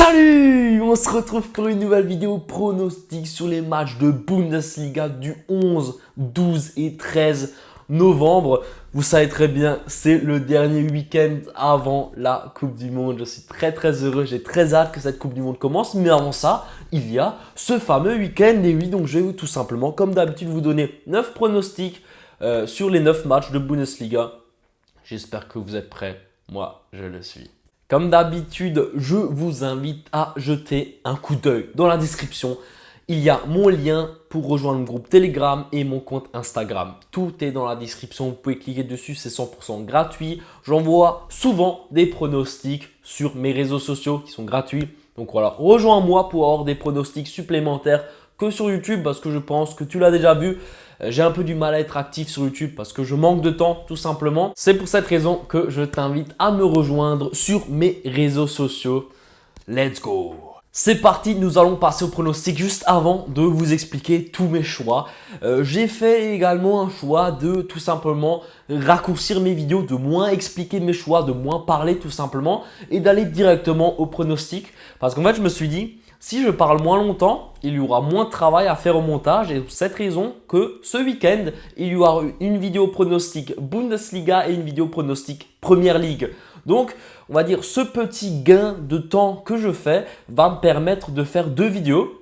Salut! On se retrouve pour une nouvelle vidéo pronostic sur les matchs de Bundesliga du 11, 12 et 13 novembre. Vous savez très bien, c'est le dernier week-end avant la Coupe du Monde. Je suis très heureux, j'ai très hâte que cette Coupe du Monde commence. Mais avant ça, il y a ce fameux week-end. Et oui, donc je vais tout simplement, comme d'habitude, vous donner 9 pronostics sur les 9 matchs de Bundesliga. J'espère que vous êtes prêts. Moi, je le suis. Comme d'habitude, je vous invite à jeter un coup d'œil dans la description. Il y a mon lien pour rejoindre le groupe Telegram et mon compte Instagram. Tout est dans la description, vous pouvez cliquer dessus, c'est 100% gratuit. J'envoie souvent des pronostics sur mes réseaux sociaux qui sont gratuits. Donc voilà, rejoins-moi pour avoir des pronostics supplémentaires que sur YouTube parce que je pense que tu l'as déjà vu. J'ai un peu du mal à être actif sur YouTube parce que je manque de temps tout simplement. C'est pour cette raison que je t'invite à me rejoindre sur mes réseaux sociaux. Let's go! C'est parti, nous allons passer au pronostic juste avant de vous expliquer tous mes choix. J'ai fait également un choix de tout simplement raccourcir mes vidéos, de moins expliquer mes choix, de moins parler tout simplement et d'aller directement au pronostic. Parce qu'en fait, je me suis dit, si je parle moins longtemps, il y aura moins de travail à faire au montage et c'est pour cette raison que ce week-end, il y aura une vidéo pronostic Bundesliga et une vidéo pronostic Première Ligue. Donc, on va dire ce petit gain de temps que je fais va me permettre de faire 2 vidéos.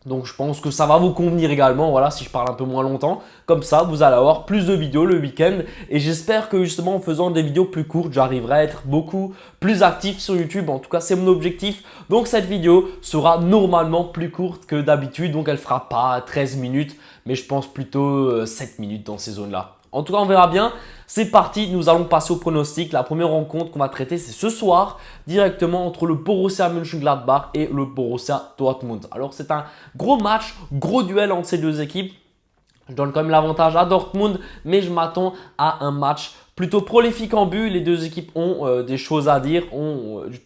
Donc je pense que ça va vous convenir également, voilà, si je parle un peu moins longtemps. Comme ça, vous allez avoir plus de vidéos le week-end. Et j'espère que justement en faisant des vidéos plus courtes, j'arriverai à être beaucoup plus actif sur YouTube. En tout cas, c'est mon objectif. Donc cette vidéo sera normalement plus courte que d'habitude. Donc elle ne fera pas 13 minutes, mais je pense plutôt 7 minutes dans ces zones-là. En tout cas, on verra bien. C'est parti, nous allons passer au pronostic. La première rencontre qu'on va traiter, c'est ce soir, directement entre le Borussia Mönchengladbach et le Borussia Dortmund. Alors, c'est un gros match, gros duel entre ces deux équipes. Je donne quand même l'avantage à Dortmund, mais je m'attends à un match plutôt prolifique en but. Les deux équipes ont des choses à dire,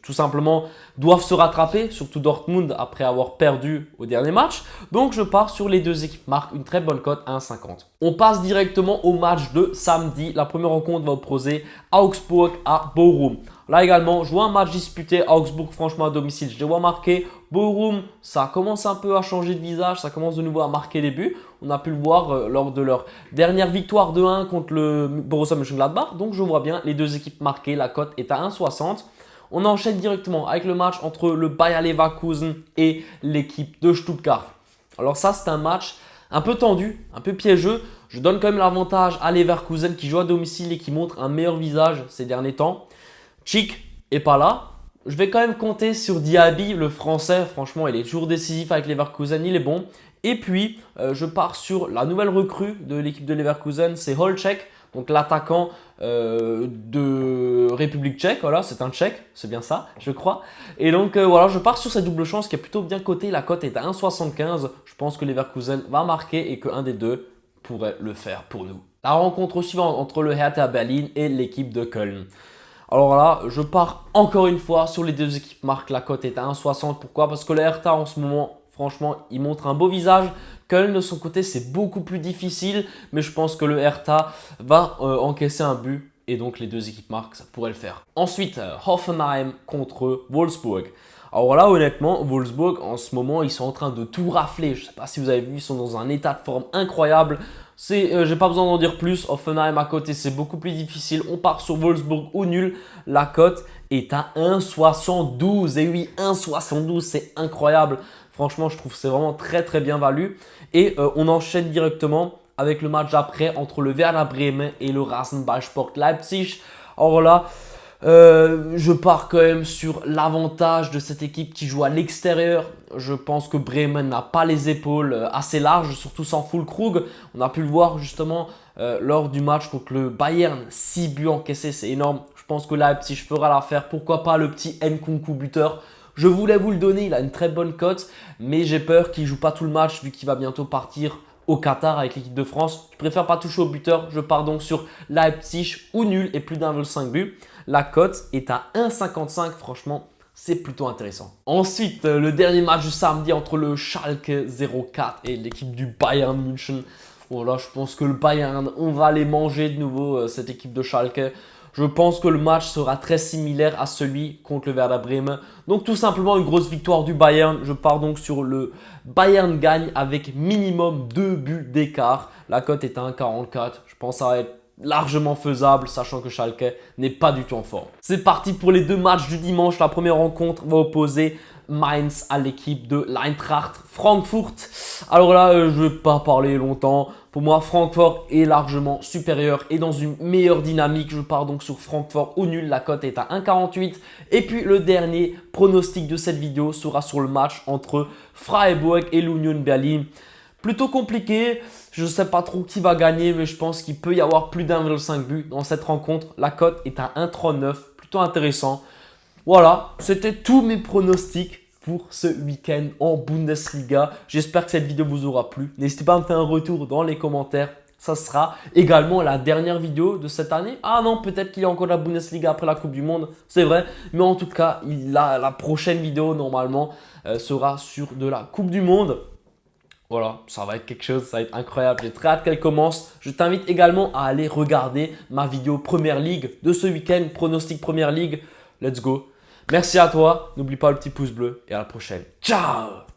tout simplement doivent se rattraper, surtout Dortmund après avoir perdu au dernier match. Donc je pars sur les deux équipes marquent une très bonne cote à 1,50. On passe directement au match de samedi. La première rencontre va opposer Augsburg à Bochum. Là également, je vois un match disputé. Augsbourg, franchement, à domicile, je les vois marquer. Bochum, ça commence un peu à changer de visage. Ça commence de nouveau à marquer des buts. On a pu le voir lors de leur dernière victoire de 1 contre le Borussia Mönchengladbach. Donc, je vois bien les deux équipes marquées. La cote est à 1,60. On enchaîne directement avec le match entre le Bayer Leverkusen et l'équipe de Stuttgart. Alors ça, c'est un match un peu tendu, un peu piégeux. Je donne quand même l'avantage à Leverkusen qui joue à domicile et qui montre un meilleur visage ces derniers temps. Chic est pas là. Je vais quand même compter sur Diaby, le français. Franchement, il est toujours décisif avec Leverkusen, il est bon. Et puis, je pars sur la nouvelle recrue de l'équipe de Leverkusen, c'est Holček, donc l'attaquant de République tchèque. Voilà, c'est un tchèque, c'est bien ça, je crois. Et donc, voilà, je pars sur cette double chance qui est plutôt bien cotée. La cote est à 1,75. Je pense que Leverkusen va marquer et qu'un des deux pourrait le faire pour nous. La rencontre suivante entre le Hertha Berlin et l'équipe de Köln. Alors là, je pars encore une fois sur les deux équipes marques. La cote est à 1,60. Pourquoi? Parce que le Hertha en ce moment, franchement, il montre un beau visage. Köln de son côté, c'est beaucoup plus difficile. Mais je pense que le Hertha va encaisser un but. Et donc les deux équipes marques, ça pourrait le faire. Ensuite, Hoffenheim contre Wolfsburg. Alors là, honnêtement, Wolfsburg, en ce moment, ils sont en train de tout rafler. Je ne sais pas si vous avez vu, ils sont dans un état de forme incroyable. J'ai pas besoin d'en dire plus. Offenheim à côté, c'est beaucoup plus difficile. On part sur Wolfsburg ou nul. La cote est à 1,72. Et oui, 1,72, c'est incroyable. Franchement, je trouve que c'est vraiment très bien valu. Et on enchaîne directement avec le match après entre le Werder Bremen et le Rasenballsport Leipzig. Alors là, je pars quand même sur l'avantage de cette équipe qui joue à l'extérieur. Je pense que Bremen n'a pas les épaules assez larges, surtout sans Füllkrug. On a pu le voir justement lors du match contre le Bayern. 6 buts encaissés, c'est énorme. Je pense que Leipzig fera l'affaire. Pourquoi pas le petit Nkunku buteur? Je voulais vous le donner, il a une très bonne cote, mais j'ai peur qu'il ne joue pas tout le match vu qu'il va bientôt partir au Qatar avec l'équipe de France. Je préfère pas toucher au buteur. Je pars donc sur Leipzig ou nul et plus d'1,5 but. La cote est à 1,55. Franchement, c'est plutôt intéressant. Ensuite, le dernier match du samedi entre le Schalke 04 et l'équipe du Bayern München. Voilà, je pense que le Bayern, on va les manger de nouveau, cette équipe de Schalke. Je pense que le match sera très similaire à celui contre le Werder Bremen. Donc tout simplement une grosse victoire du Bayern. Je pars donc sur le Bayern gagne avec minimum 2 buts d'écart. La cote est à 1,44. Je pense que ça va être largement faisable, sachant que Schalke n'est pas du tout en forme. C'est parti pour les deux matchs du dimanche. La première rencontre va opposer Mainz à l'équipe de l'Eintracht Francfort. Alors là, je ne vais pas parler longtemps. Pour moi, Francfort est largement supérieur et dans une meilleure dynamique. Je pars donc sur Francfort au nul. La cote est à 1,48. Et puis le dernier pronostic de cette vidéo sera sur le match entre Freiburg et l'Union Berlin. Plutôt compliqué, je ne sais pas trop qui va gagner, mais je pense qu'il peut y avoir plus d'1,5 but dans cette rencontre. La cote est à 1,39, plutôt intéressant. Voilà, c'était tous mes pronostics pour ce week-end en Bundesliga. J'espère que cette vidéo vous aura plu. N'hésitez pas à me faire un retour dans les commentaires. Ça sera également la dernière vidéo de cette année. Ah non, peut-être qu'il y a encore la Bundesliga après la Coupe du Monde, c'est vrai. Mais en tout cas, la prochaine vidéo normalement sera sur de la Coupe du Monde. Voilà, ça va être quelque chose, ça va être incroyable. J'ai très hâte qu'elle commence. Je t'invite également à aller regarder ma vidéo Première Ligue de ce week-end, pronostic Première Ligue. Let's go. Merci à toi. N'oublie pas le petit pouce bleu et à la prochaine. Ciao!